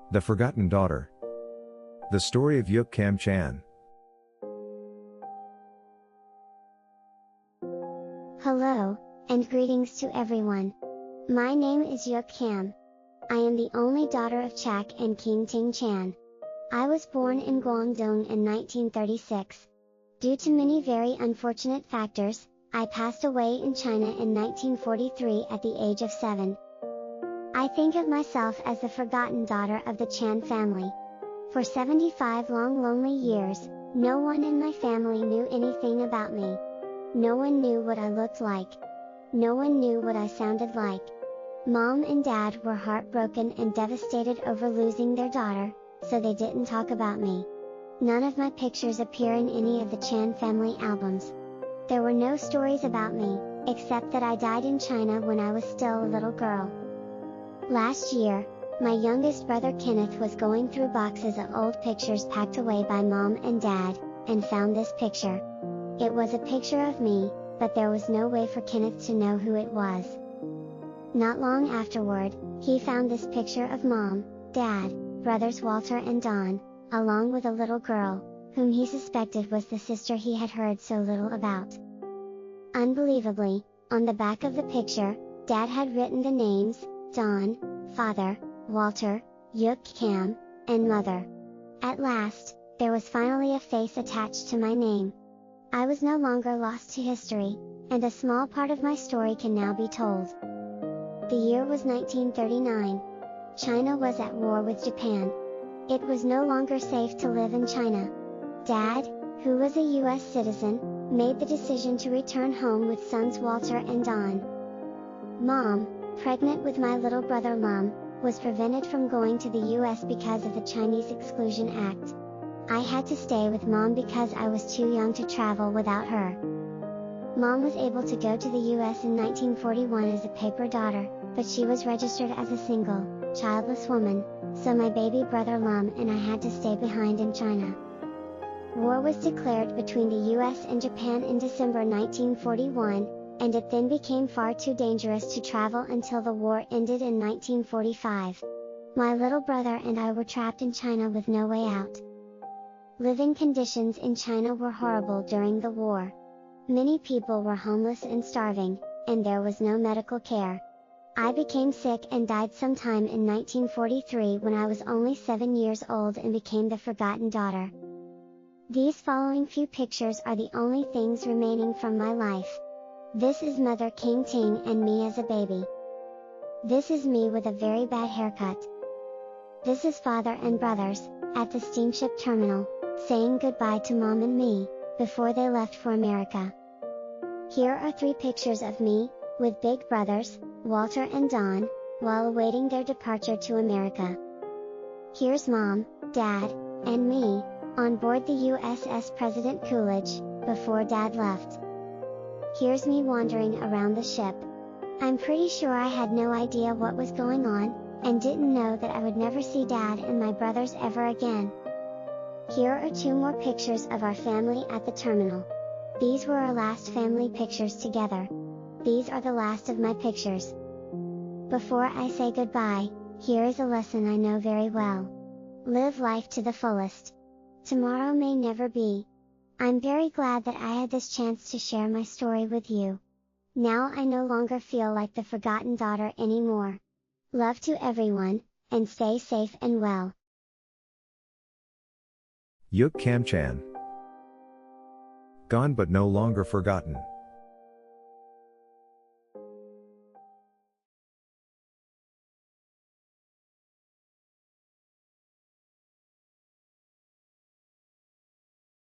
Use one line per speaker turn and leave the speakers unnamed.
The Forgotten Daughter. The story of Yuk Kam Chan.
Hello, and greetings to everyone. My name is Yuk Kam. I am the only daughter of Chak and King Ting Chan. I was born in Guangdong in 1936. Due to many very unfortunate factors, I passed away in China in 1943 at the age of 7. I think of myself as the forgotten daughter of the Chan family. For 75 long lonely years, no one in my family knew anything about me. No one knew what I looked like. No one knew what I sounded like. Mom and Dad were heartbroken and devastated over losing their daughter, so they didn't talk about me. None of my pictures appear in any of the Chan family albums. There were no stories about me, except that I died in China when I was still a little girl. Last year, my youngest brother Kenneth was going through boxes of old pictures packed away by Mom and Dad, and found this picture. It was a picture of me, but there was no way for Kenneth to know who it was. Not long afterward, he found this picture of Mom, Dad, brothers Walter and Don, along with a little girl, whom he suspected was the sister he had heard so little about. Unbelievably, on the back of the picture, Dad had written the names, Don, father, Walter, Yuk Kam, and mother. At last, there was finally a face attached to my name. I was no longer lost to history, and a small part of my story can now be told. The year was 1939. China was at war with Japan. It was no longer safe to live in China. Dad, who was a US citizen, made the decision to return home with sons Walter and Don. Mom, pregnant with my little brother Lum, was prevented from going to the US because of the Chinese Exclusion Act. I had to stay with Mom because I was too young to travel without her. Mom was able to go to the US in 1941 as a paper daughter, but she was registered as a single, childless woman, so my baby brother Lum and I had to stay behind in China. War was declared between the US and Japan in December 1941, and it then became far too dangerous to travel until the war ended in 1945. My little brother and I were trapped in China with no way out. Living conditions in China were horrible during the war. Many people were homeless and starving, and there was no medical care. I became sick and died sometime in 1943 when I was only 7 years old and became the forgotten daughter. These following few pictures are the only things remaining from my life. This is Mother King Ting and me as a baby. This is me with a very bad haircut. This is Father and brothers, at the steamship terminal, saying goodbye to Mom and me, before they left for America. Here are 3 pictures of me, with big brothers, Walter and Don, while awaiting their departure to America. Here's Mom, Dad, and me, on board the USS President Coolidge, before Dad left. Here's me wandering around the ship. I'm pretty sure I had no idea what was going on, and didn't know that I would never see Dad and my brothers ever again. Here are 2 more pictures of our family at the terminal. These were our last family pictures together. These are the last of my pictures. Before I say goodbye, here is a lesson I know very well. Live life to the fullest. Tomorrow may never be. I'm very glad that I had this chance to share my story with you. Now I no longer feel like the forgotten daughter anymore. Love to everyone, and stay safe and well.
Yuk Kam Chan. Gone but no longer forgotten.